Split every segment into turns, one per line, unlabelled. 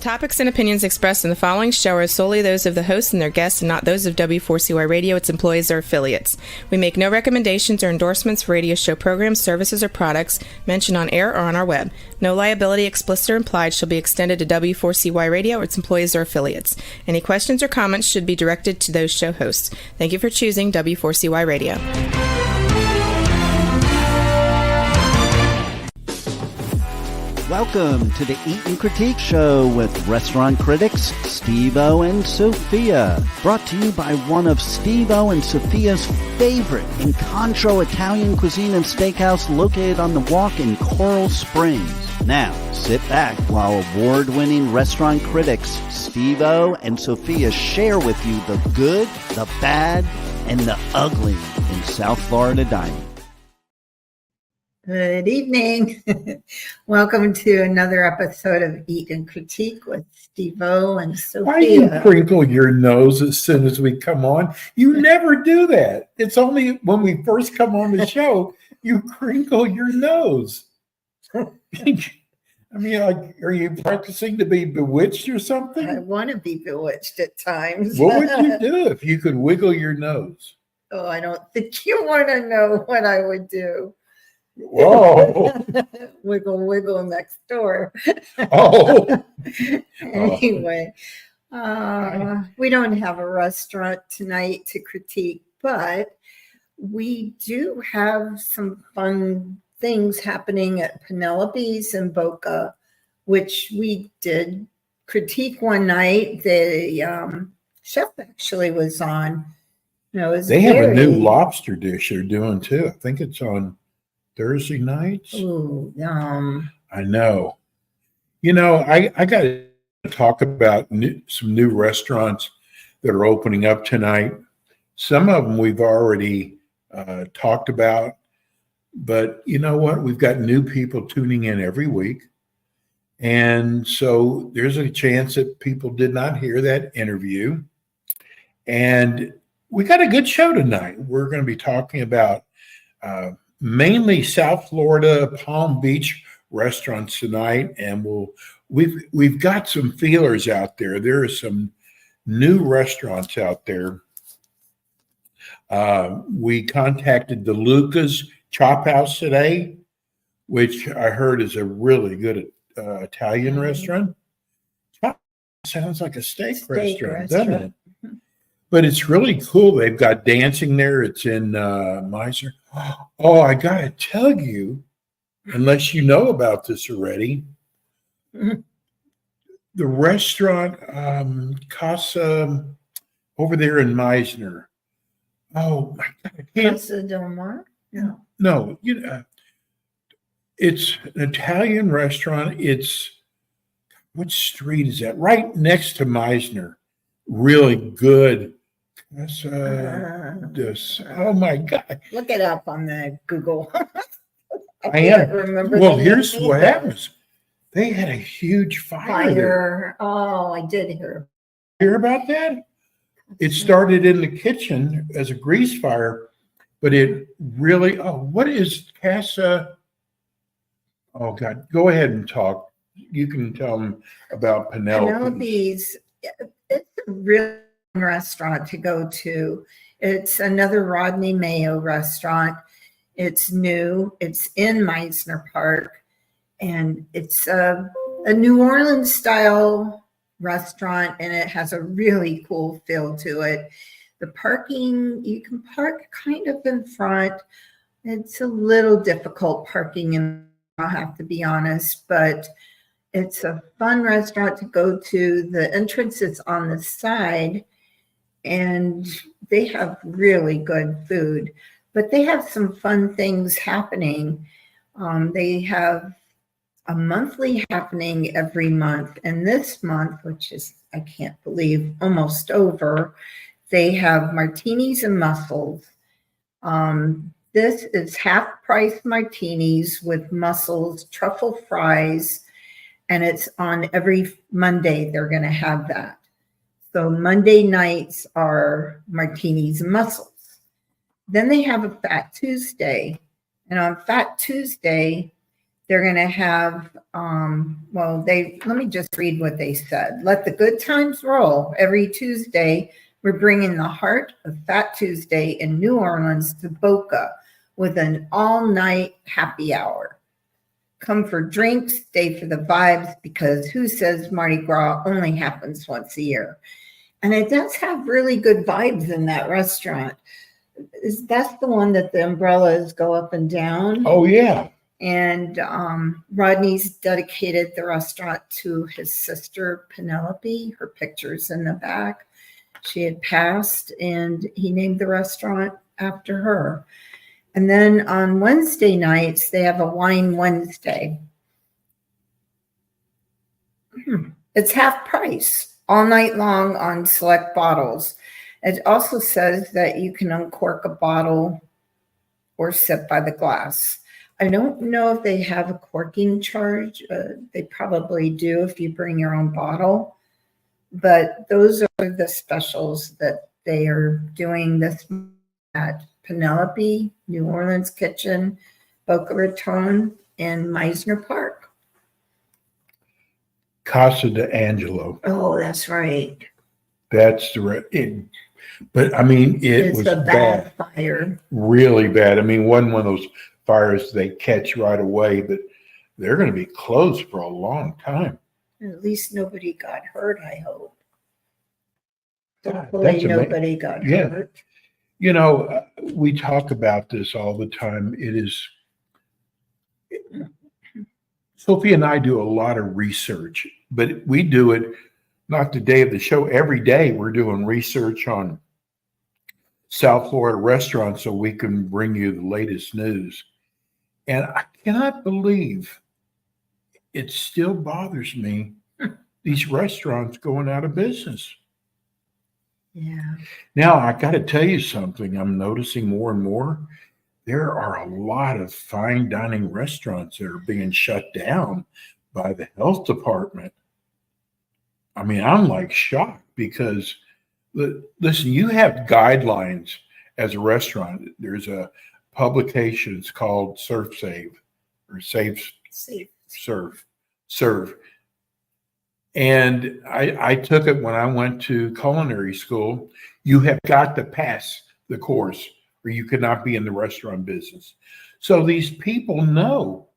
topics and opinions expressed in the following show are solely those of the host and their guests and not those of W4CY Radio, its employees, or affiliates. We make no recommendations or endorsements for radio show programs, services, or products mentioned on air or on our web. No liability, explicit or implied, shall be extended to W4CY Radio or its employees or affiliates. Any questions or comments should be directed to those show hosts. Thank you for choosing W4CY Radio.
Welcome to the Eat and Critique Show with restaurant critics Steve-O and Sophia. Brought to you by one of Steve-O and Sophia's favorite Incontro Italian cuisine and steakhouse located on the Walk in Coral Springs. Now, sit back while award-winning restaurant critics Steve-O and Sophia share with you the good, the bad, and the ugly in South Florida dining.
Good evening. Welcome to another episode of Eat and Critique with Steve-O and Sophia.
Why do you crinkle your nose as soon as we come on? You never do that. It's only when we first come on the show, you crinkle your nose. I mean, like, are you practicing to be bewitched or something?
I want to be bewitched at times.
What would you do if you could wiggle your nose?
Oh, I don't think you want to know what I would do.
Whoa.
Wiggle, wiggle next door.
Oh.
Anyway, we don't have a restaurant tonight to critique, but we do have some fun things happening at Penelope's in Boca, which we did critique one night. The chef actually was on.
They have a new lobster dish they're doing too. I think it's on Thursday nights.
Ooh,
I know. You know, I got to talk about some new restaurants that are opening up tonight. Some of them we've already talked about, but you know what? We've got new people tuning in every week. And so there's a chance that people did not hear that interview. And we got a good show tonight. We're going to be talking about mainly South Florida, Palm Beach restaurants tonight, and we've got some feelers out there. There are some new restaurants out there. We contacted the Luca's Chop House today, which I heard is a really good Italian restaurant. Sounds like a steak restaurant, doesn't it? But it's really cool. They've got dancing there. It's in Meisner. Oh, I got to tell you, unless you know about this already, the restaurant Casa over there in Meisner. Oh, my God. I can't.
Casa Del Mar?
No, it's an Italian restaurant. It's, what street is that? Right next to Meisner. Really good. That's oh my God!
Look it up on the Google.
I am. Remember. Well, here's what happens. They had a huge fire.
Oh, I did hear.
Hear about that? It started in the kitchen as a grease fire, but it really. Oh, what is Casa? Oh God! Go ahead and talk. You can tell them about Penelope's.
Penelope's. It's a real restaurant to go to. It's another Rodney Mayo restaurant. It's new. It's in Meisner Park, and it's a New Orleans style restaurant, and it has a really cool feel to it. The parking, you can park kind of in front. It's a little difficult parking, and I'll have to be honest, but it's a fun restaurant to go to. The entrance is on the side, and they have really good food, but they have some fun things happening. They have a monthly happening every month, and this month, which is, I can't believe, almost over, they have martinis and mussels. This is half-price martinis with mussels, truffle fries, and it's on every Monday. They're going to have that. So Monday nights are martinis and mussels. Then they have a Fat Tuesday. And on Fat Tuesday, They're going to have, let me just read what they said. Let the good times roll. Every Tuesday, we're bringing the heart of Fat Tuesday in New Orleans to Boca with an all-night happy hour. Come for drinks, stay for the vibes, because who says Mardi Gras only happens once a year? And it does have really good vibes in that restaurant. That's the one that the umbrellas go up and down?
Oh, yeah.
And Rodney's dedicated the restaurant to his sister, Penelope. Her picture's in the back. She had passed, and he named the restaurant after her. And then on Wednesday nights, they have a Wine Wednesday. It's half price all night long on select bottles. It also says that you can uncork a bottle or sip by the glass. I don't know if they have a corking charge. They probably do if you bring your own bottle. But those are the specials that they are doing this at Penelope, New Orleans Kitchen, Boca Raton, and Meisner Park.
Casa d'Angelo.
Oh, that's right.
That's the but I mean, it was
a bad fire.
Really bad. I mean, wasn't one of those fires they catch right away, but they're going to be closed for a long time.
At least nobody got hurt, I hope.
God,
Hopefully nobody got hurt.
You know, we talk about this all the time. Sophie and I do a lot of research, but we do it not the day of the show. Every day we're doing research on South Florida restaurants so we can bring you the latest news. And I cannot believe it still bothers me, these restaurants going out of business.
Yeah.
Now, I got to tell you something I'm noticing more and more. There are a lot of fine dining restaurants that are being shut down by the health department. I mean, I'm like shocked because, listen, you have guidelines as a restaurant. There's a publication, it's called ServSave or Serve. And I took it when I went to culinary school. You have got to pass the course or you could not be in the restaurant business. So these people know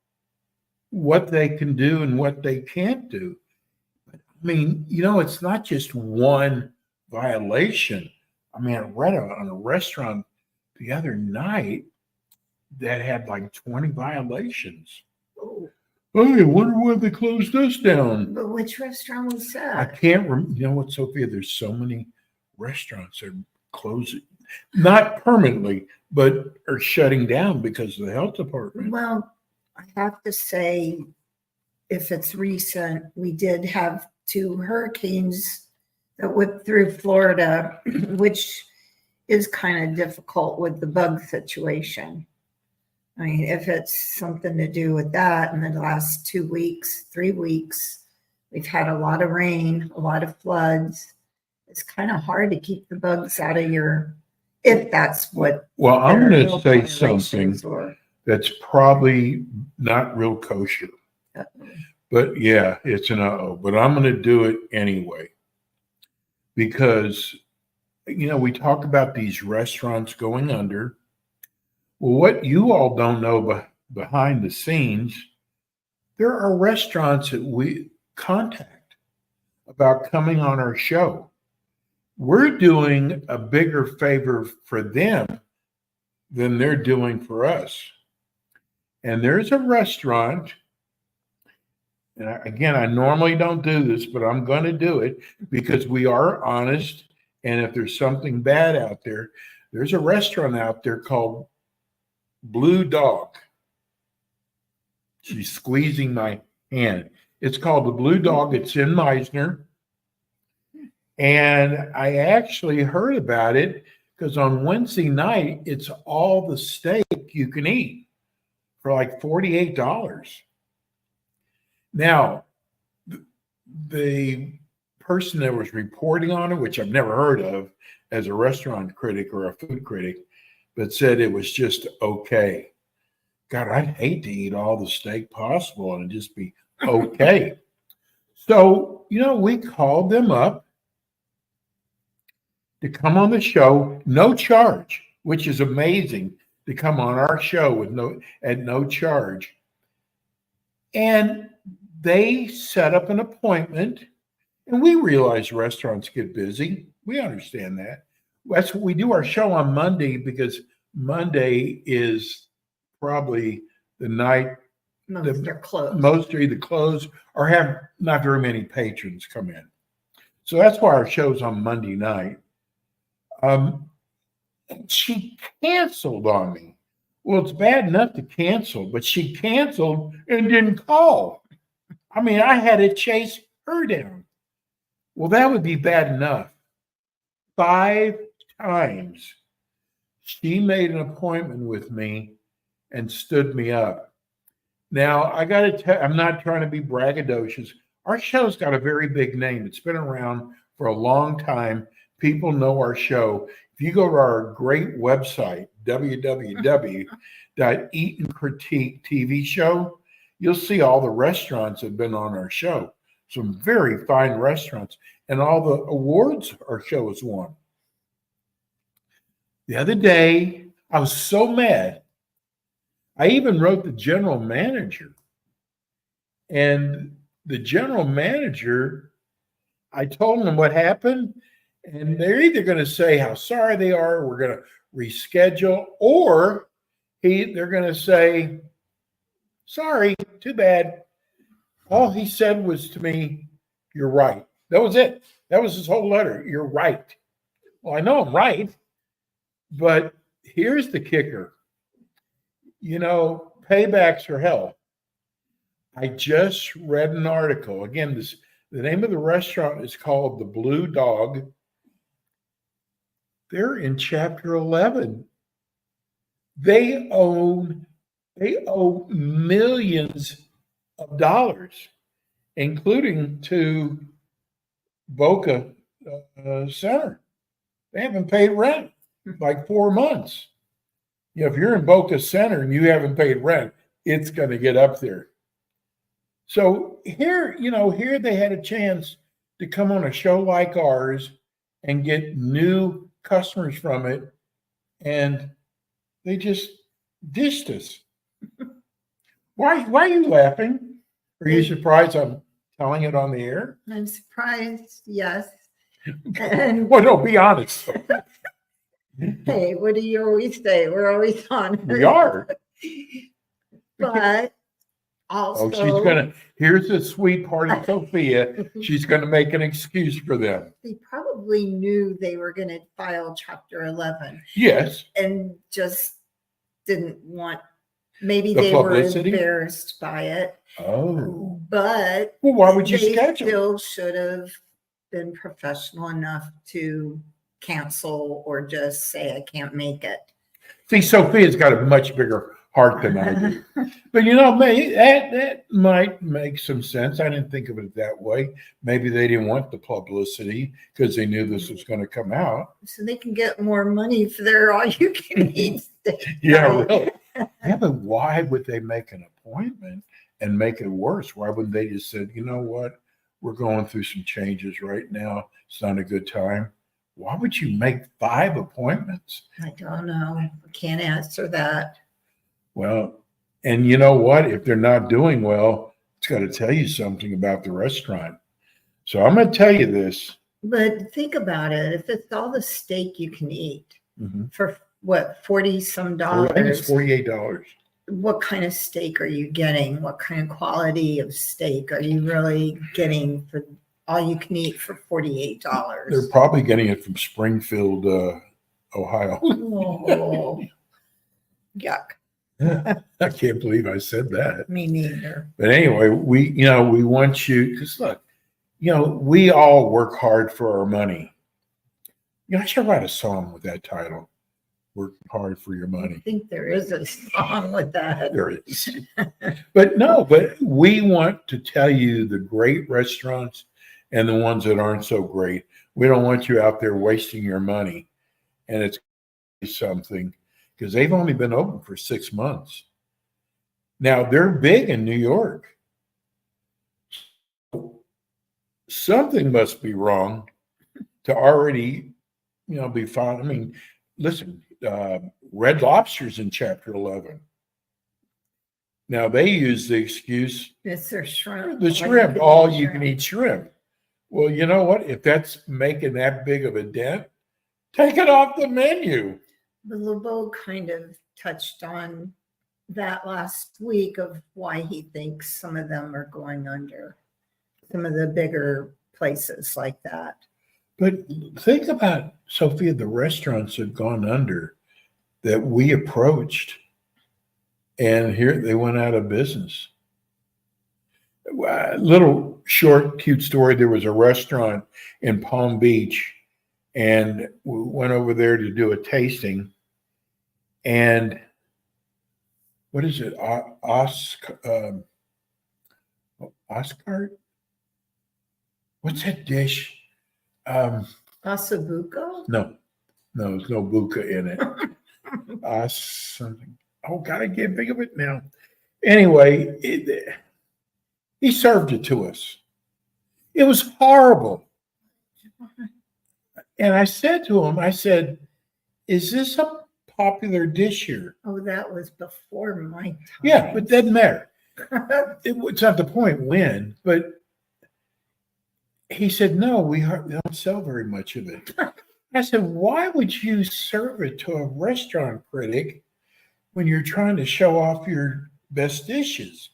what they can do and what they can't do. I mean, you know, it's not just one violation. I mean, I read on a restaurant the other night that had like 20 violations. Oh, I wonder why they closed us down.
But which restaurant was that?
I can't remember. You know what, Sophia? There's so many restaurants that are closing, not permanently, but are shutting down because of the health department.
Well, I have to say, if it's recent, we did have 2 hurricanes that whipped through Florida, which is kind of difficult with the bug situation. I mean, if it's something to do with that, in the last 2 weeks, 3 weeks, we've had a lot of rain, a lot of floods. It's kind of hard to keep the bugs out of your, if that's what.
Well, I'm going to say something that's probably not real kosher. But yeah, it's an uh-oh. But I'm going to do it anyway. Because, you know, we talk about these restaurants going under. Well, what you all don't know behind the scenes, there are restaurants that we contact about coming on our show. We're doing a bigger favor for them than they're doing for us. And there's a restaurant, and again, I normally don't do this, but I'm going to do it because we are honest. And if there's something bad out there, there's a restaurant out there called Blue Dog. She's squeezing my hand. It's called the Blue Dog. It's in Meisner. And I actually heard about it because on Wednesday night, it's all the steak you can eat for like $48. Now, the person that was reporting on it, which I've never heard of as a restaurant critic or a food critic, but said it was just okay. God, I'd hate to eat all the steak possible and just be okay. So, we called them up to come on the show, no charge, which is amazing to come on our show at no charge. And they set up an appointment, and we realize restaurants get busy. We understand that. That's what we do our show on Monday, because Monday is probably the night
Most are closed.
most are either closed or have not very many patrons come in. So that's why our show's on Monday night. She canceled on me. Well, it's bad enough to cancel, but she canceled and didn't call. I mean, I had to chase her down. Well, that would be bad enough. 5 times she made an appointment with me and stood me up. Now, I got to tell, I'm not trying to be braggadocious. Our show's got a very big name. It's been around for a long time. People know our show. If you go to our great website, www.Eat and Critique TV show, you'll see all the restaurants that have been on our show. Some very fine restaurants and all the awards our show has won. The other day, I was so mad. I even wrote the general manager. And the general manager, I told them what happened. And they're either going to say how sorry they are, we're going to reschedule, or they're going to say, sorry, too bad. All he said was to me, you're right. That was it. That was his whole letter. You're right. Well, I know I'm right, but here's the kicker. Paybacks are hell. I just read an article. Again, the name of the restaurant is called The Blue Dog. They're in Chapter 11. They owe millions of dollars, including to Boca Center. They haven't paid rent like 4 months. If you're in Boca Center and you haven't paid rent, it's going to get up there. So here they had a chance to come on a show like ours and get new customers from it, and they just dished us. Why are you laughing? Are you surprised I'm telling it on the air?
I'm surprised, yes. And
Well, no, be honest.
hey, what do you always say? We're always on.
We are.
But also,
here's the sweet part of Sophia. She's going to make an excuse for them.
they probably knew they were going to file Chapter 11
Yes.
and just didn't want, maybe
The
they
publicity?
were embarrassed by it.
Oh.
But
Well, why would you
they
schedule?
still should have been professional enough to cancel or just say, I can't make it.
See, Sophia's got a much bigger heart than I do. But that might make some sense. I didn't think of it that way. Maybe they didn't want the publicity because they knew this was going to come out.
So they can get more money for their all-you-can-eat steak.
Yeah, really. Yeah, but why would they make an appointment and make it worse? Why wouldn't they just said, you know what? We're going through some changes right now. It's not a good time. Why would you make 5 appointments?
I don't know. I can't answer that.
Well, and you know what? If they're not doing well, it's got to tell you something about the restaurant. So I'm going to tell you this.
But think about it. If it's all the steak you can eat for what, 40 some
I think it's
dollars,
$48.
what kind of steak are you getting? What kind of quality of steak are you really getting for all you can eat for $48?
They're probably getting it from Springfield, Ohio.
Oh, yuck.
I can't believe I said that.
Me neither.
But anyway, we want you, because look, we all work hard for our money. I should write a song with that title. Work hard for your
I
money.
think there is a song with that.
There is. But we want to tell you the great restaurants and the ones that aren't so great. We don't want you out there wasting your money. And it's something, because they've only been open for 6 months. Now they're big in New York. Something must be wrong to already, be found. I mean, listen, Red Lobster's in Chapter 11. Now they use the excuse,
It's their shrimp.
the shrimp, all you can eat shrimp. Well, you know what? If that's making that big of a dent, take it off the menu.
But LeBeau kind of touched on that last week of why he thinks some of them are going under, some of the bigger places like that.
But think about, Sophia, the restaurants have gone under that we approached, and here they went out of business. A little short, cute story. There was a restaurant in Palm Beach, and we went over there to do a tasting. And what is it? Oscar? What's that dish?
Ossobuco?
No, there's no buca in it. Something. Oh God, I can't think of it now. Anyway, he served it to us. It was horrible. And I said to him, is this a popular dish here?
Oh, that was before my time.
Yeah, but it doesn't matter. It's not the point when, but he said, no, we don't sell very much of it. I said, why would you serve it to a restaurant critic when you're trying to show off your best dishes?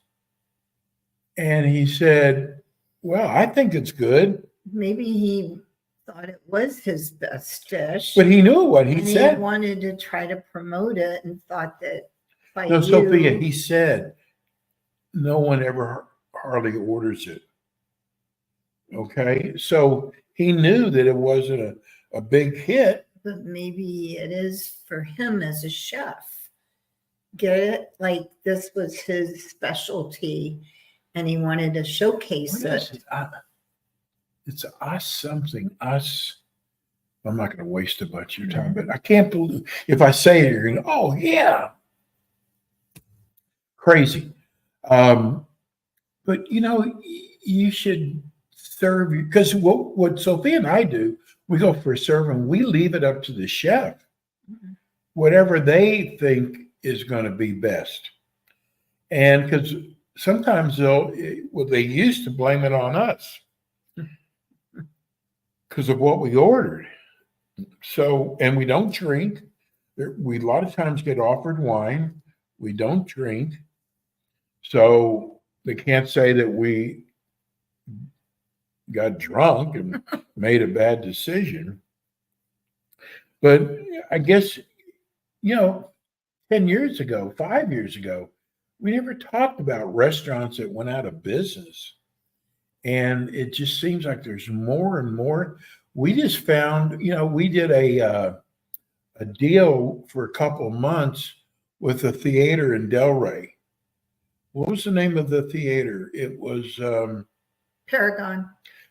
And he said, well, I think it's good.
Maybe he thought it was his best dish.
But he knew what he said.
He wanted to try to promote it and thought that by
No, Sophia, he said, no one ever hardly orders it. Okay, so he knew that it wasn't a big hit.
But maybe it is for him as a chef. Get it? Like this was his specialty and he wanted to showcase it.
It's us something, us. I'm not going to waste a bunch of your time, but I can't believe if I say it, you're going to, oh, yeah. Crazy. But, you should serve, because what Sophia and I do, we go for a serve and we leave it up to the chef. Whatever they think is going to be best. And because sometimes they used to blame it on us because of what we ordered. So, and we don't drink. We a lot of times get offered wine. We don't drink. So they can't say that we got drunk and made a bad decision. But I guess, 10 years ago, 5 years ago, we never talked about restaurants that went out of business. And it just seems like there's more and more. We just found, we did a deal for a couple of months with a theater in Delray. What was the name of the theater? It was
Paragon.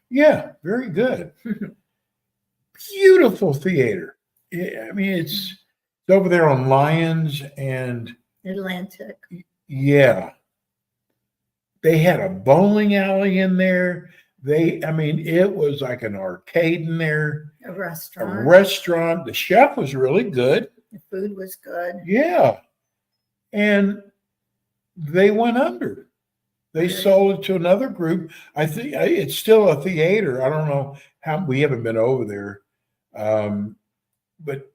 Yeah, very good. Beautiful theater. I mean, it's over there on Lyons and
Atlantic.
Yeah. They had a bowling alley in there. It was like an arcade in there.
A restaurant.
The chef was really good.
The food was good.
Yeah. And they went under. They sold it to another group. I think it's still a theater. I don't know how, we haven't been over there. But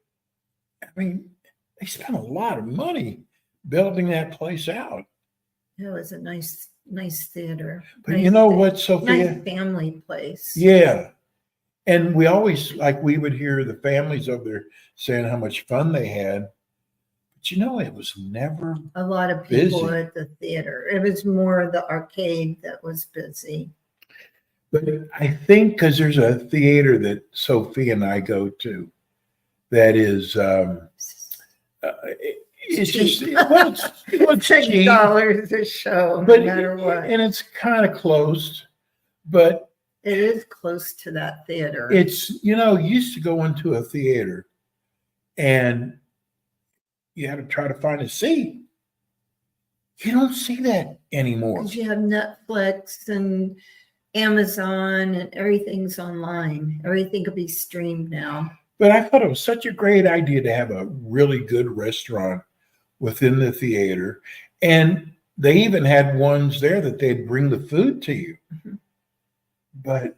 they spent a lot of money building that place out.
It was a nice theater.
But
nice
you know what, Sophia?
Nice family place.
Yeah. And we always, we would hear the families over there saying how much fun they had. But it was never
a lot of people
busy
at the theater. It was more the arcade that was busy.
But I think because there's a theater that Sophie and I go to that is, it's just, it's
$6 a show,
but
no matter what.
And it's kind of closed, but
it is close to that theater.
It's, used to go into a theater and you had to try to find a seat. You don't see that anymore.
Because you have Netflix and Amazon and everything's online. Everything could be streamed now.
But I thought it was such a great idea to have a really good restaurant within the theater. And they even had ones there that they'd bring the food to you.
Mhm.
But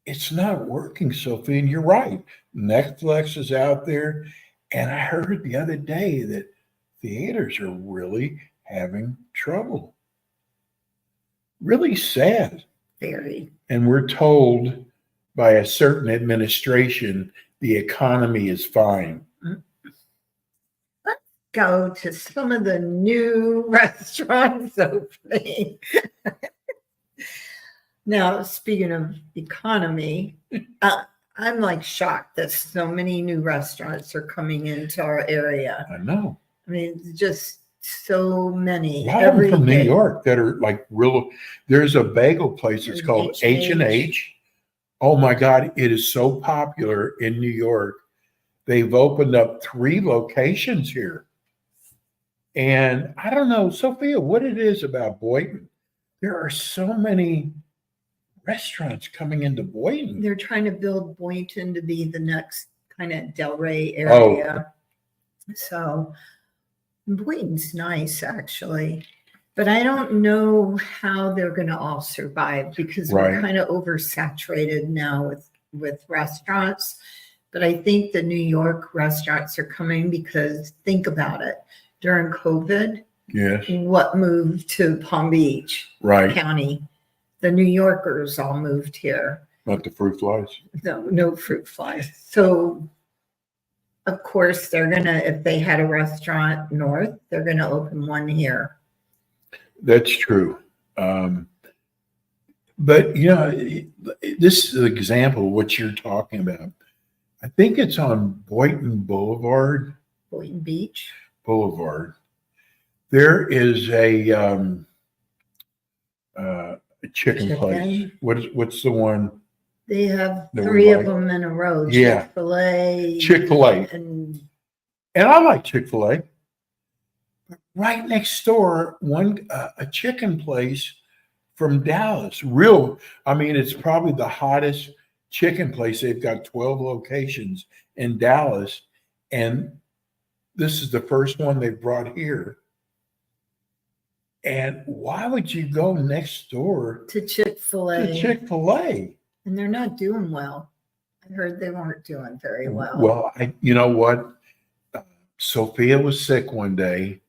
it's not working, Sophie. And you're right. Netflix is out there. And I heard the other day that theaters are really having trouble. Really sad.
Very.
And we're told by a certain administration the economy is fine.
Go to some of the new restaurants opening. Now, speaking of economy, I'm like shocked that so many new restaurants are coming into our area.
I know.
I mean, just so
A
many.
lot of them
every
from New
day.
York that are like real. There's a bagel place. It's called H&H. Oh my God, it is so popular in New York. They've opened up 3 locations here. And I don't know, Sophia, what it is about Boynton. There are so many restaurants coming into Boynton.
They're trying to build Boynton to be the next kind of Delray
Oh.
area. So Boynton's nice, actually. But I don't know how they're going to all survive because we're
Right.
kind of oversaturated now with restaurants. But I think the New York restaurants are coming because think about it. During COVID,
Yes,
what moved to Palm Beach
right.
County? The New Yorkers all moved here.
Not the fruit flies.
No fruit flies. So of course they're gonna, if they had a restaurant north, they're gonna open one here.
That's true. But you know, this is an example of what you're talking about. I think it's on Boynton Boulevard.
Boynton Beach.
There is a chicken place.
Chicken.
What's the one?
They have
That we
3 of
like.
them in a row.
Yeah.
Chick-fil-A.
Chick-fil-A.
And
And I like Chick-fil-A. Right next door, a chicken place from Dallas. I mean, it's probably the hottest chicken place. They've got 12 locations in Dallas, and this is the first one they brought here. And why would you go next door
to Chick-fil-A.
to Chick-fil-A?
And they're not doing well. I heard they weren't doing very well.
Well, you know what? Sophia was sick one day,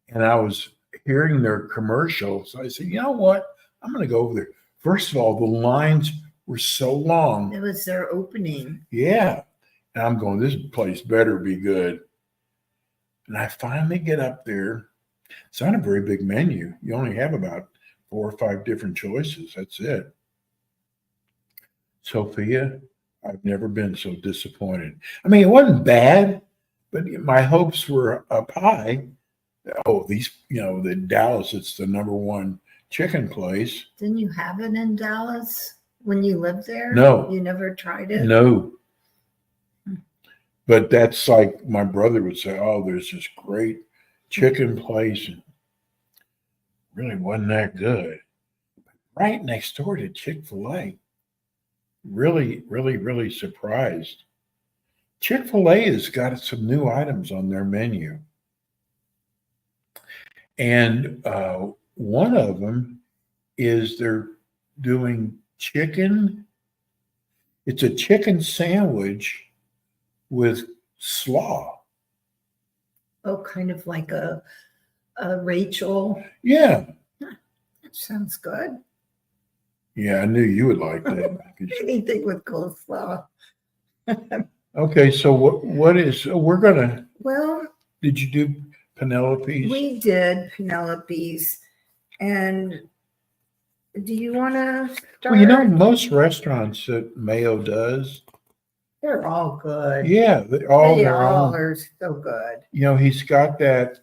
and I was hearing their commercials. I said, you know what? I'm going to go over there. First of all, the lines were so long.
It was their opening.
Yeah. And I'm going, this place better be good. And I finally get up there. It's not a very big menu. You only have about 4 or 5 different choices. That's it. Sophia, I've never been so disappointed. I mean, it wasn't bad, but my hopes were up high. Oh, the Dallas, it's the #1 chicken place.
Didn't you have it in Dallas when you lived there?
No.
You never tried it?
No. But that's like my brother would say, oh, there's this great chicken place. And really wasn't that good. Right next door to Chick-fil-A. Really, really, really surprised. Chick-fil-A has got some new items on their menu. And one of them is they're doing chicken. It's a chicken sandwich with slaw.
Oh, kind of like a Rachel.
Yeah.
That sounds good.
Yeah, I knew you would like that.
Anything with coleslaw.
Okay, so what is we're gonna
Well,
did you do Penelope's?
we did Penelope's. And do you want to start?
Well, you know, most restaurants that Mayo does,
They're all good.
yeah, they all
They
their
all
own.
are so good.
You know, he's got that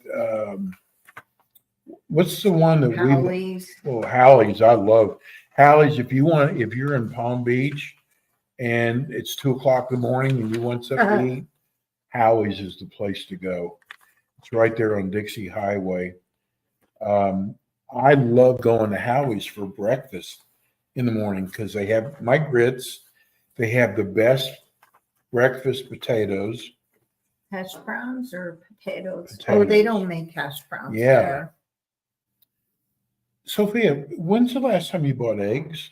what's the one that we
Howley's.
well, Hallie's. I love Hallie's. If you're in Palm Beach and it's 2:00 in the morning and you want something to eat, Hallie's is the place to go. It's right there on Dixie Highway. I love going to Howie's for breakfast in the morning because they have my grits. They have the best breakfast potatoes.
Hash browns or potatoes? Oh, they
Potatoes.
don't make hash browns
Yeah.
there.
Sophia, when's the last time you bought eggs?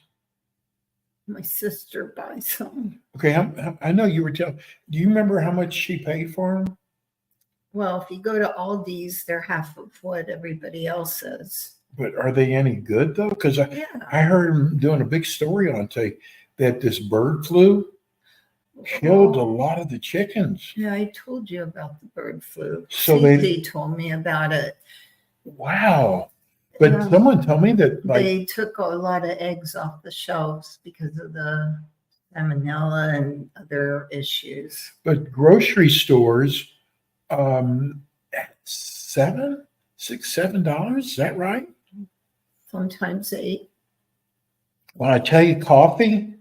My sister buys some.
Okay, I know you were telling. Do you remember how much she paid for them?
Well, if you go to Aldi's, they're half of what everybody else is.
But are they any good though? Because
Yeah.
I heard them doing a big story on today that this bird flu killed a lot of the chickens.
Yeah, I told you about the bird flu.
So
Cece told me about it.
Wow. But
Yeah.
someone told me that
They took a lot of eggs off the shelves because of the salmonella and other issues.
but grocery stores, $7, $6, $7. Is that right?
Sometimes 8.
When I tell you coffee,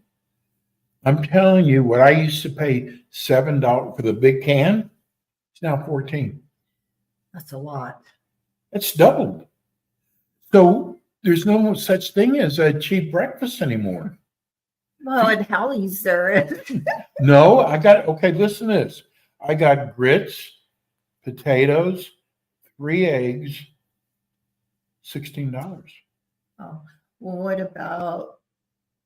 I'm telling you what I used to pay $7 for the big can. It's now 14.
That's a lot.
It's doubled. So there's no such thing as a cheap breakfast anymore.
Well, at Howie's there is.
No, okay, listen to this. I got grits, potatoes, 3 eggs, $16.
Oh, well, what about,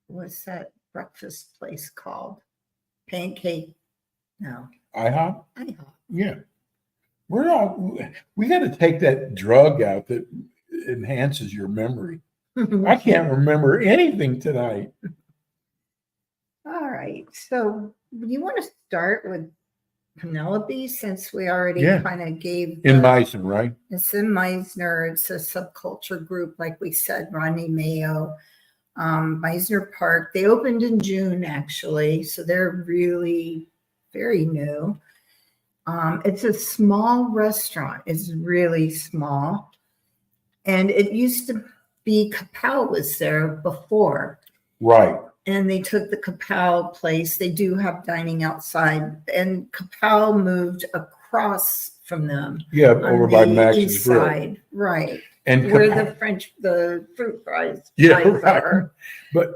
what's that breakfast place called? Pancake? No.
IHOP?
IHOP.
Yeah. We got to take that drug out that enhances your memory. I can't remember anything tonight.
All right. So you want to start with Penelope since we already
Yeah.
kind of gave
In
the-
Meissen, right?
It's in Meisner. It's a subculture group, like we said, Rodney Mayo, Meisner Park. They opened in June, actually. So they're really very new. It's a small restaurant. It's really small. And it used to be Kapow was there before.
Right.
And they took the Kapow place. They do have dining outside. And Kapow moved across from them.
Yeah,
on
over by
the
Max's
east
Grill.
side. Right.
And
Where
Kapow-
the fruit fries
Yeah,
guys
right.
are.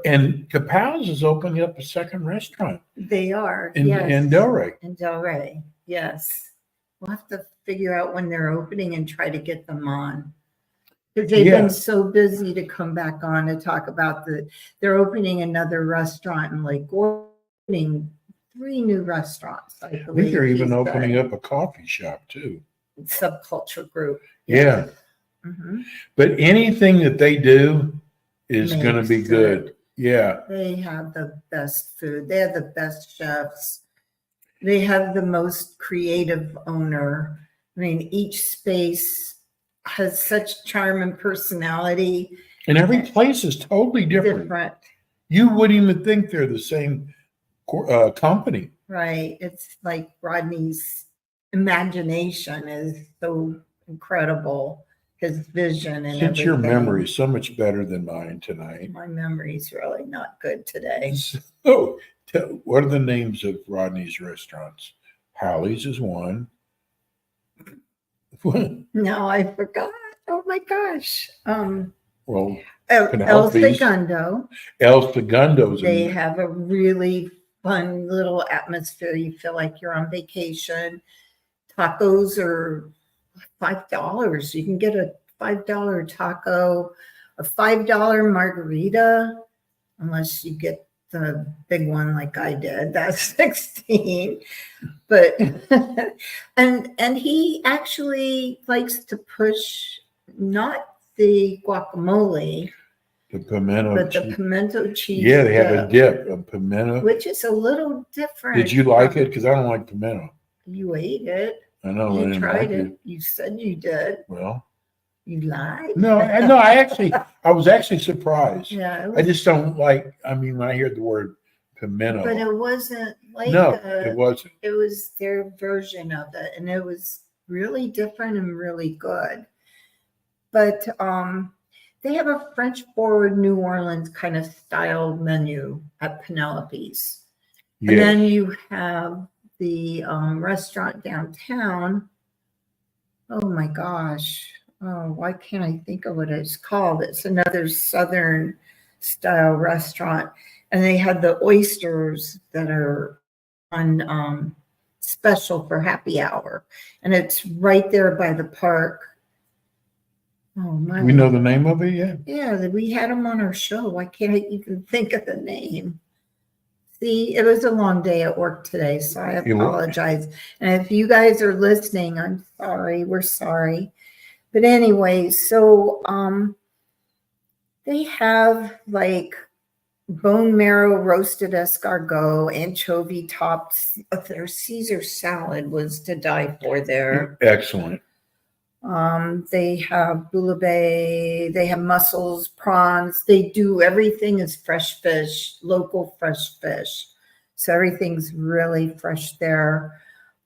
and Kapow's is opening up a second restaurant
They are.
in
yes.
Delray.
In Delray. Yes. We'll have to figure out when they're opening and try to get them on. Because they've
Yeah.
been so busy to come back on to talk about they're opening another restaurant in Lake opening 3 new restaurants, I
I
believe.
think they're even
he
opening
said.
up a coffee shop too.
Subculture group.
Yeah.
Mhm.
But anything that they do is going to
Makes
be good. Yeah.
They have the best food. They have the best chefs. They have the most creative owner. I mean, each space has such charm and personality.
And every place is totally different. You wouldn't even think they're the same company.
Right. It's like Rodney's imagination is so incredible. His vision and
Since your
everything.
memory is so much better than mine tonight.
My memory's really not good today.
So, what are the names of Rodney's restaurants? Hallie's is one.
No, I forgot. Oh my gosh.
Well,
El
Penelope's.
Segundo.
El Segundo's.
They have a really fun little atmosphere. You feel like you're on vacation. Tacos are $5. You can get a $5 taco, a $5 margarita, unless you get the big one like I did. That's 16. But and he actually likes to push not the guacamole,
the pimento
but the
cheese.
pimento cheese.
Yeah, they have a
dip,
dip of pimento.
which is a little different.
Did you like
from-
it? Because I don't like pimento.
You ate it.
I know I
You
didn't
tried
like
it.
it.
You said you did.
Well,
You lied.
no, I was actually surprised.
Yeah, it
I
was,
just don't like. I mean, when I hear the word pimento,
but it wasn't like
no, it wasn't.
it was their version of it, and it was really different and really good. But they have a French forward New Orleans kind of style menu at Penelope's. And
Yeah,
then you have the restaurant downtown. Oh my gosh. Oh, why can't I think of what it's called? It's another Southern style restaurant. And they had the oysters that are on special for happy hour. And it's right there by the park. Oh my.
Do we know the name of it yet?
Yeah, we had them on our show. Why can't I even think of the name? See, it was a long day at work today, so I apologize. And if you guys are listening, I'm sorry. We're sorry. But anyway, so they have like bone marrow roasted escargot, anchovy topped. Their Caesar salad was to die for there.
Excellent.
They have bouillabaisse, they have mussels, prawns. They do everything is fresh fish, local fresh fish. So everything's really fresh there.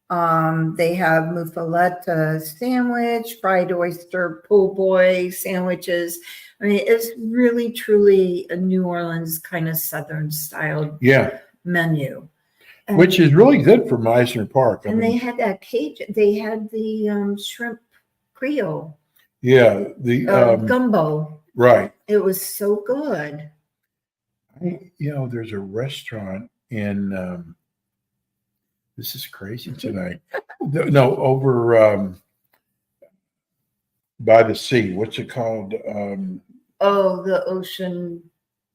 They have muffaletta sandwich, fried oyster, po' boy sandwiches. I mean, it's really, truly a New Orleans kind of Southern style menu. And,
which is really good for Meisner Park.
And they had that Cajun, they had the shrimp Creole.
Yeah, the
gumbo.
Right.
It was so good.
There's a restaurant in this is crazy tonight. No, over by the sea. What's it called?
The ocean,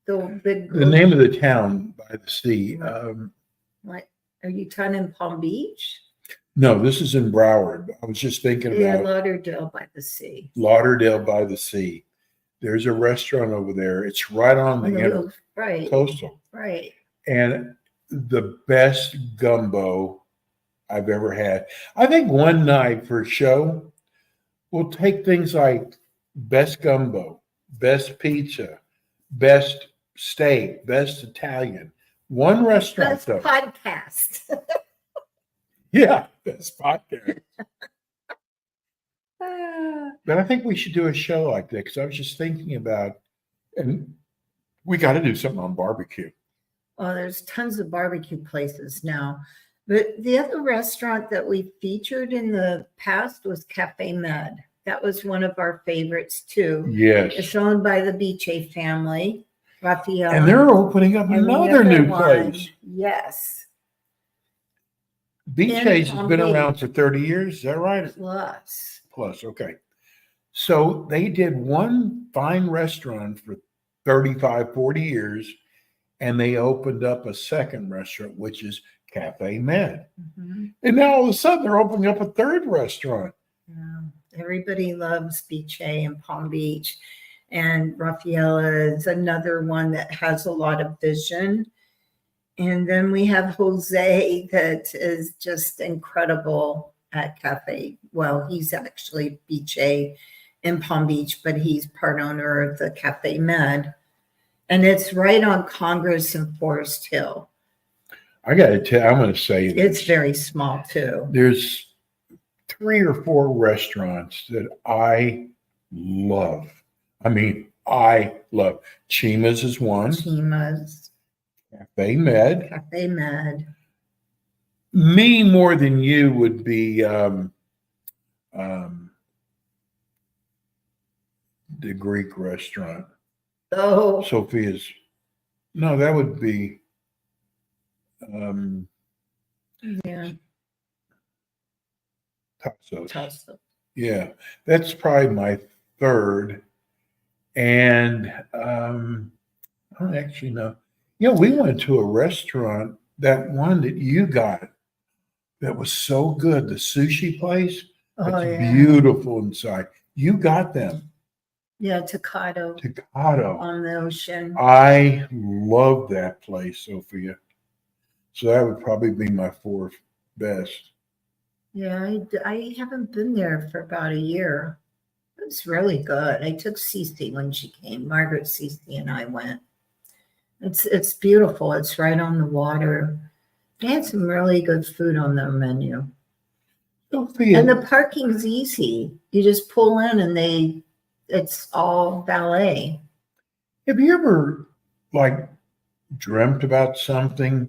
the big.
The name of the town by the sea.
What are you talking in Palm Beach?
No, this is in Broward. I was just thinking about
Lauderdale by the sea.
Lauderdale by the sea. There's a restaurant over there. It's right on the coastal.
Right.
And the best gumbo I've ever had. I think one night for a show, we'll take things like best gumbo, best pizza, best steak, best Italian. One restaurant.
Best podcast.
Yeah, best podcast. But I think we should do a show like that because I was just thinking about, and we got to do something on barbecue.
Oh, there's tons of barbecue places now. But the other restaurant that we featured in the past was Cafe Med. That was one of our favorites too.
Yes.
It's owned by the Biche family, Raphael.
And they're opening up another new place.
Yes.
Biche's has been around for 30 years. Is that right? Plus, okay. So they did one fine restaurant for 35, 40 years, and they opened up a second restaurant, which is Cafe Med. Mm-hmm. And now all of a sudden they're opening up a third restaurant.
Yeah. Everybody loves Biche and Palm Beach. And Raffaella is another one that has a lot of vision. And then we have Jose that is just incredible at Cafe. Well, he's actually Biche in Palm Beach, but he's part owner of the Cafe Med. And it's right on Congress and Forest Hill.
I got to tell you, I'm going to say this.
It's very small too.
There's 3 or 4 restaurants that I love. I mean, I love. Chima's is one.
Chima's.
Cafe Med.
Cafe Med.
Me more than you would be the Greek restaurant.
Oh.
Sophia's. No, that would be
yeah.
Tasso. Yeah, that's probably my third. And I don't actually know. We went to a restaurant, that one that you got, that was so good, the sushi place. It's beautiful inside. You got them.
Yeah, Tocado.
Tocado.
On the ocean.
I love that place, Sophia. So that would probably be my 4th best.
Yeah, I haven't been there for about a year. It's really good. I took Cece when she came. Margaret, Cece, and I went. It's beautiful. It's right on the water. They had some really good food on their menu.
Sophia.
And the parking's easy. You just pull in and it's all valet.
Have you ever dreamt about something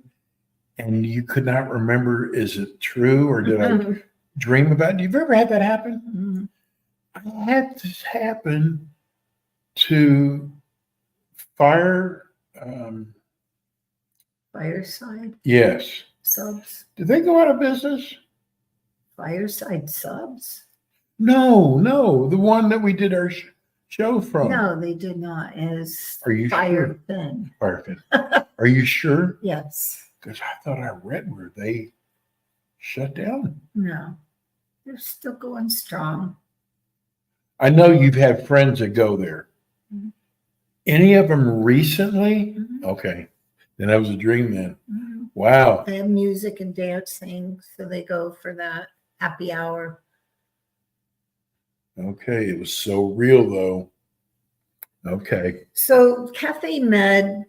and you could not remember, is it true or did I dream about it? Have you ever had that happen?
Mm-hmm.
I had this happen to Fire.
Fireside
Yes.
subs.
Did they go out of business?
Fireside subs?
No, the one that we did our show from.
No, they did not. It's
Are you
Fire
sure?
Fin.
Firefin. Are you sure?
Yes.
Because I thought I read where they shut down.
No. They're still going strong.
I know you've had friends that go there.
Mhm.
Any of them recently?
Mhm.
Okay. Then that was a dream then.
Mhm.
Wow.
They have music and dancing, so they go for that happy hour.
Okay. It was so real though. Okay.
So Cafe Med,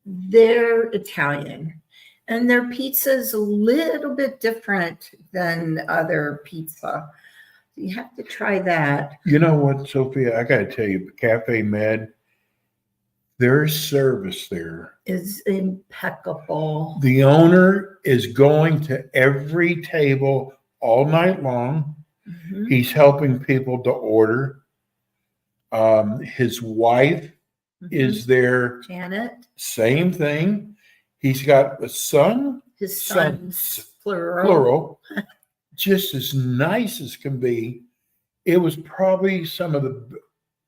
they're Italian, and their pizza is a little bit different than other pizza. You have to try that.
You know what, Sophia? I got to tell you, Cafe Med, their service there.
Is impeccable.
The owner is going to every table all night long.
Mhm.
He's helping people to order. His wife is there,
Janet,
same thing. He's got a son,
his
Sons,
son's plural.
plural, just as nice as can be. It was probably some of the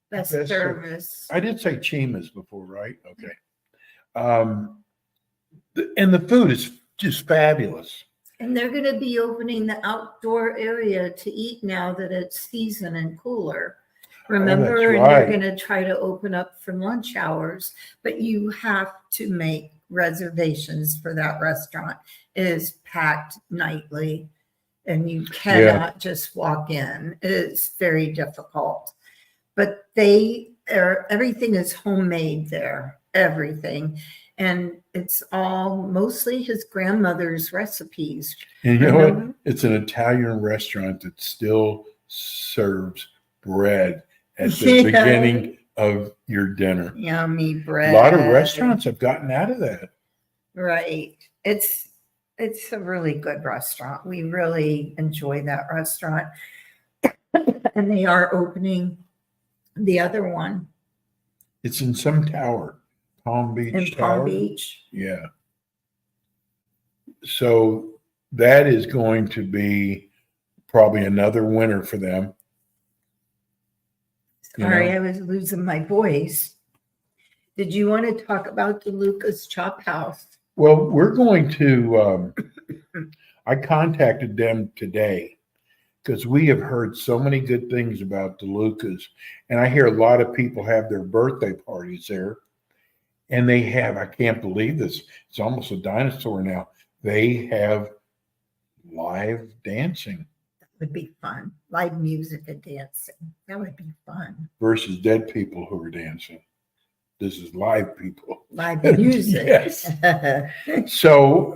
Best
best
service.
I did say Chimas before, right? Okay. And the food is just fabulous.
And they're going to be opening the outdoor area to eat now that it's season and cooler. Remember,
that's
and
right.
they're going to try to open up for lunch hours, but you have to make reservations for that restaurant. It is packed nightly, and you cannot just walk in. It's very difficult. But everything is homemade there, everything. And it's all mostly his grandmother's recipes.
And you know what?
Remember?
It's an Italian restaurant that still serves bread at the
Yeah.
beginning of your dinner.
Yummy
A
bread.
lot of restaurants have gotten out of that.
Right. It's a really good restaurant. We really enjoy that restaurant. And they are opening the other one
It's in some tower, Palm Beach
in
Tower.
Palm Beach.
Yeah. So that is going to be probably another winner for them. You
Sorry,
know?
I was losing my voice. Did you want to talk about the Lucas Chop House?
Well, we're going to, I contacted them today because we have heard so many good things about DeLuca's. And I hear a lot of people have their birthday parties there. And they have, I can't believe this, it's almost a dinosaur now. They have live dancing
That would be fun. Live music and dancing. That would be fun.
versus dead people who are dancing. This is live people.
Live music.
Yes. So,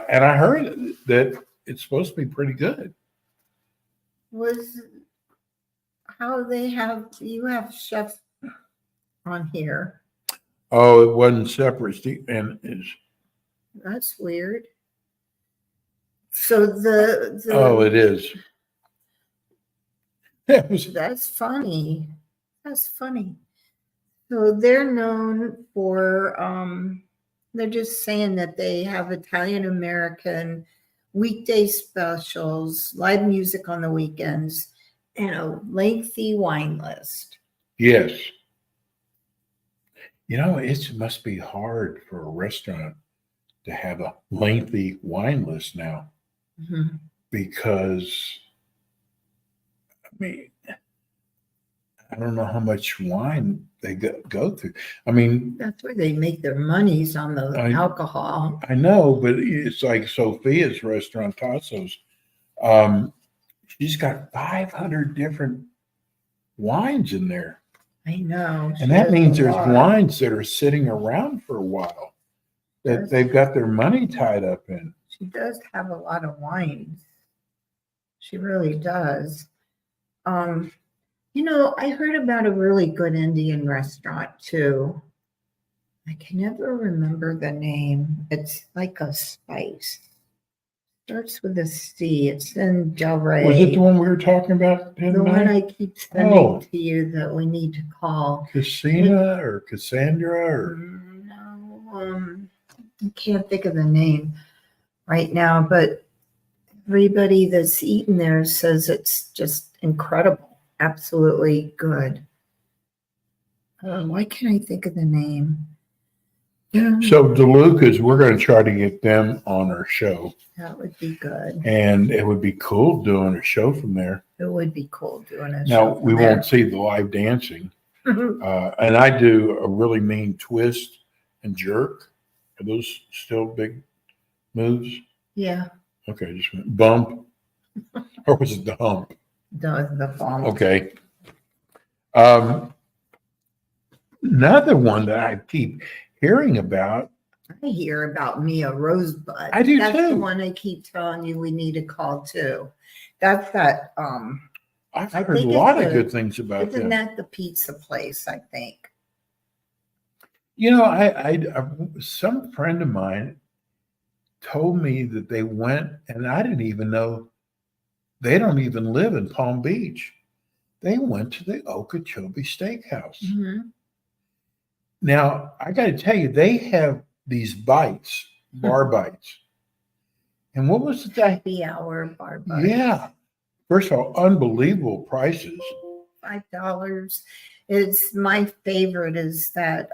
and I heard that it's supposed to be pretty good.
Was how they have, you have chef on here.
Oh, it wasn't separate. And it's,
That's weird. So the
oh, it is. That was,
that's funny. That's funny. So they're known for they're just saying that they have Italian American weekday specials, live music on the weekends, and a lengthy wine list.
yes. You know, it must be hard for a restaurant to have a lengthy wine list now
Mhm.
because, I mean, I don't know how much wine they go through. I mean,
That's where they make their monies on the alcohol.
I know, but it's like Sophia's restaurant, Tasso's. She's got 500 different wines in there.
I know.
And that means there's
wine.
wines that are sitting around for a while that they've got their money tied up in.
She does have a lot of wines. She really does. You know, I heard about a really good Indian restaurant too. I can never remember the name. It's like a spice. Starts with a C. It's in Delray.
Was it the one we were talking about?
The one I keep sending
Oh.
to you that we need to call.
Cassina or Cassandra or
No, I can't think of the name right now, but everybody that's eaten there says it's just incredible, absolutely good. Why can't I think of the name?
so DeLuca's, we're going to try to get them on our show,
That would be good.
and it would be cool doing a show from there.
It would be cool doing it.
Now we won't see the live dancing, and I do a really mean twist and jerk. Are those still big moves?
Yeah,
Okay, just went bump, or was it the hump?
the bomb.
Okay. Another one that I keep hearing about.
I hear about Mia Rosebud.
I do
That's the
too.
one I keep telling you we need to call too. That's that.
I've
I
heard a
think
lot
it's
of good things about
Isn't
them.
that the pizza place? I think.
You know, I some friend of mine told me that they went, and I didn't even know they don't even live in Palm Beach. They went to the Okeechobee Steakhouse.
Mhm.
Now, I got to tell you, they have these bites, bar bites. And what was it that?
Happy hour bar bites.
Yeah. First of all, unbelievable prices.
$5. It's my favorite is that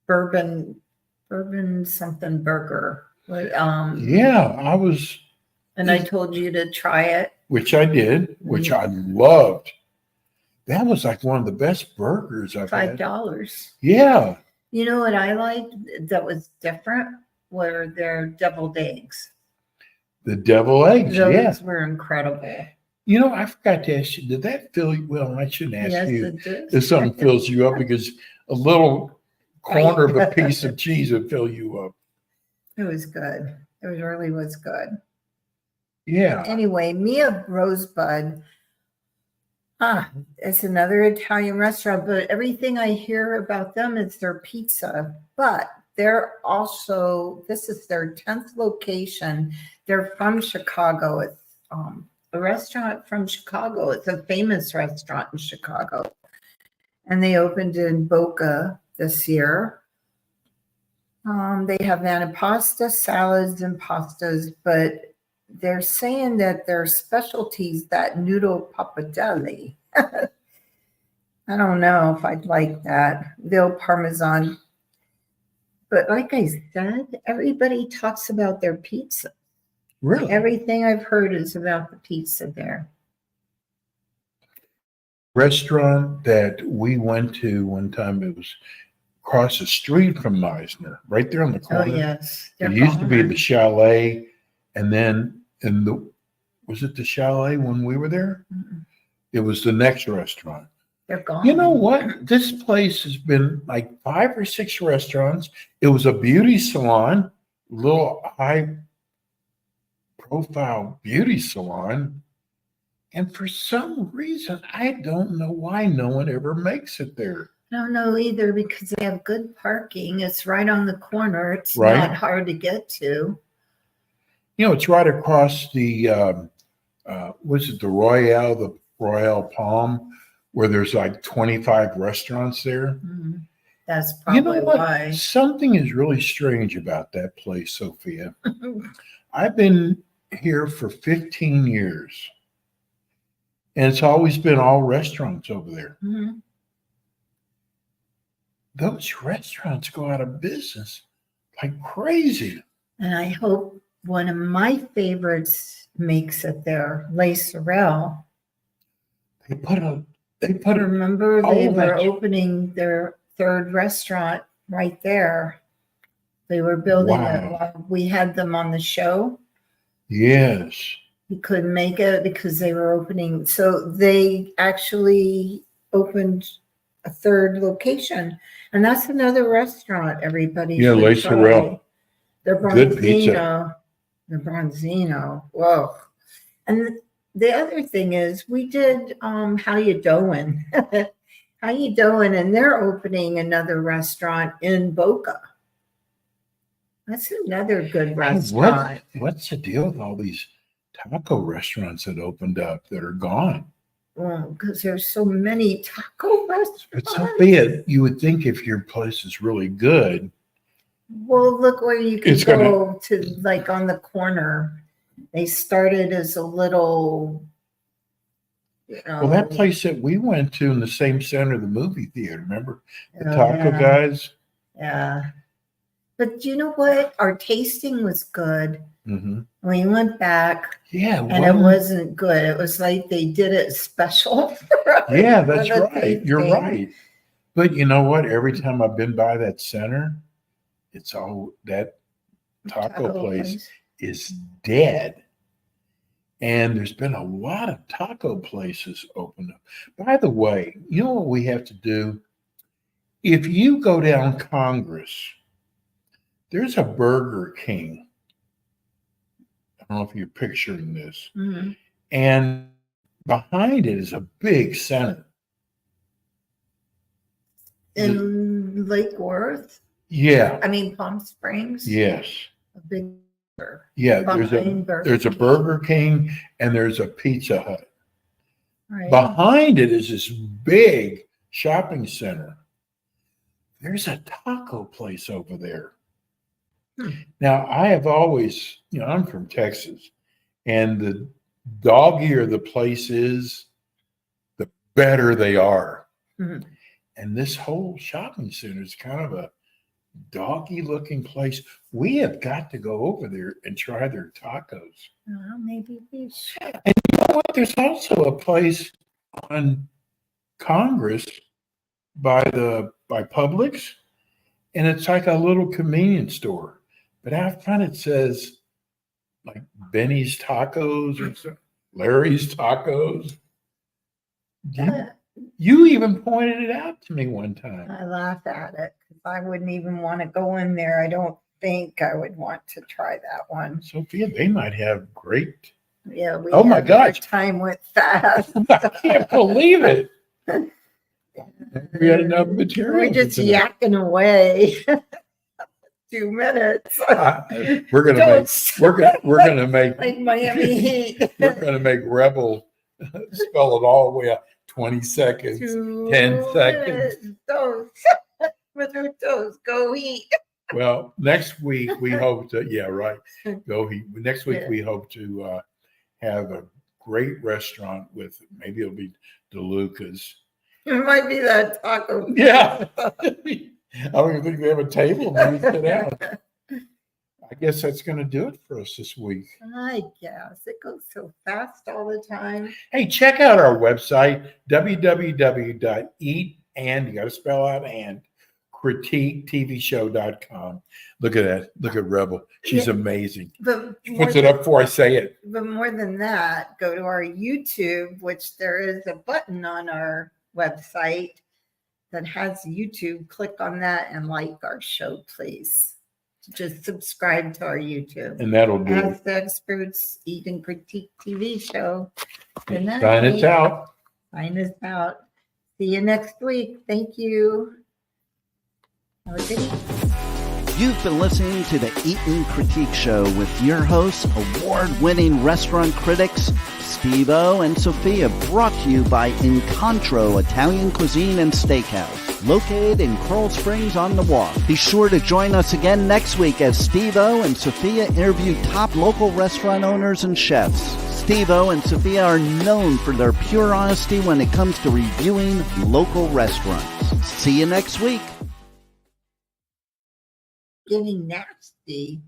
bourbon something burger. But,
Yeah, I was,
and I told you to try it.
which I did, which I loved. That was like one of the best burgers I've had.
$5.
Yeah.
You know what I liked that was different were their deviled eggs.
The devil eggs.
Those
Yeah.
were incredible.
You know, I forgot to ask you, did that fill you? Well, I shouldn't ask
Yes,
you
it did.
if something fills you up, because a little corner of a piece of cheese would fill you up.
It was good. It really was good.
Yeah.
Anyway, Mia Rosebud. It's another Italian restaurant, but everything I hear about them is their pizza. But they're also, this is their 10th location. They're from Chicago. It's a restaurant from Chicago. It's a famous restaurant in Chicago. And they opened in Boca this year. They have antipasto, salads, and pastas, but they're saying that their specialties, that noodle pappardelle. I don't know if I'd like that. Veal parmesan. But like I said, everybody talks about their pizza.
Really?
Everything I've heard is about the pizza there.
Restaurant that we went to one time, it was across the street from Meisner, right there on the
Oh,
corner.
yes.
It used to be the Chalet, and then was it the Chalet when we were there?
Mm-mm.
It was the next restaurant.
They're gone.
You know what? This place has been like 5 or 6 restaurants. It was a beauty salon, little high profile beauty salon. And for some reason, I don't know why no one ever makes it there.
I don't know either because they have good parking. It's right on the corner. It's
Right.
not hard to get to.
You know, it's right across the, was it the Royale Palm, where there's like 25 restaurants there.
Mhm. That's
You
probably
know what?
why.
Something is really strange about that place, Sophia. I've been here for 15 years, and it's always been all restaurants over there.
Mhm.
Those restaurants go out of business like crazy.
And I hope one of my favorites makes it there, Les Sorel.
They put a
Remember
Oh,
they were
that's-
opening their third restaurant right there. They were building it.
Wow.
While we had them on the show.
yes.
He couldn't make it because they were opening. So they actually opened a third location. And that's another restaurant everybody
Yeah,
should
Les
try.
Sorel.
Their
Good pizza.
Bronzino. The Bronzino. Whoa. And the other thing is we did How You Doin'? How You Doin'? And they're opening another restaurant in Boca. That's another good
Hey,
restaurant.
what's the deal with all these taco restaurants that opened up that are gone?
Well, because there's so many taco
But
restaurants.
Sophia, you would think if your place is really good,
Well, look where you can
It's gonna-
go to, like on the corner. They started as a little,
well, that place that we went to in the same center, the movie theater, remember the
oh,
taco
yeah,
guys?
yeah. But you know what? Our tasting was good.
Hmm.
We went back
Yeah,
and it wasn't good. It was like they did it special. for us
yeah,
for
that's
the
right. You're
tasting.
right. But you know what? Every time I've been by that center, it's all that taco place is dead. And there's been a lot of taco places open up. By the way, you know what we have to do? If you go down Congress, there's a Burger King. I don't know if you're picturing this.
Mhm.
And behind it is a big center.
In Lake Worth,
Yeah.
I mean Palm Springs.
Yes.
A big
Yeah.
behind
There's a Burger King and there's a Pizza Hut.
right?
Behind it is this big shopping center. There's a taco place over there. Now, I have always, I'm from Texas, and the doggier the place is, the better they are.
Mhm.
And this whole shopping center is kind of a doggy looking place. We have got to go over there and try their tacos.
Well, maybe we should.
And you know what? There's also a place on Congress by Publix, and it's like a little convenience store. But out front it says like Benny's Tacos or something, Larry's Tacos. You even pointed it out to me one time.
I laugh at it because I wouldn't even want to go in there. I don't think I would want to try that one.
Sophia, they might have great.
Yeah, we
Oh my
had our
gosh.
time with that.
I can't believe it. We had enough material.
We're just
for tonight.
yakking away. 2 minutes.
We're gonna make
like Miami Heat.
we're gonna make Rebel spell it all the way up. 20 seconds. 10 seconds.
Toes. With her toes. Go Heat.
Well, next week we hope to, go Heat. Next week
Yeah.
we hope to have a great restaurant with, maybe it'll be DeLuca's.
It might be that taco.
Yeah. I don't even think they have a table where you sit down. I guess that's going to do it for us this week.
I guess it goes so fast all the time.
Hey, check out our website, www.eatand, you got to spell out and, critiquetvshow.com. Look at that. Look at Rebel. She's
Yeah.
amazing.
But
She puts it up before I say it.
But more than that, go to our YouTube, which there is a button on our website that has YouTube. Click on that and like our show, please. Just subscribe to our YouTube.
And that'll do
As
it.
the Experts Eat and Critique TV show. Good night.
Sign us out.
Sign us out. See you next week. Thank you. Have a good evening.
You've been listening to the Eat and Critique Show with your hosts, award-winning restaurant critics Steve-O and Sophia, brought to you by Incontro Italian Cuisine and Steakhouse, located in Coral Springs on the Walk. Be sure to join us again next week as Steve-O and Sophia interview top local restaurant owners and chefs. Steve-O and Sophia are known for their pure honesty when it comes to reviewing local restaurants. See you next week.
Getting nasty.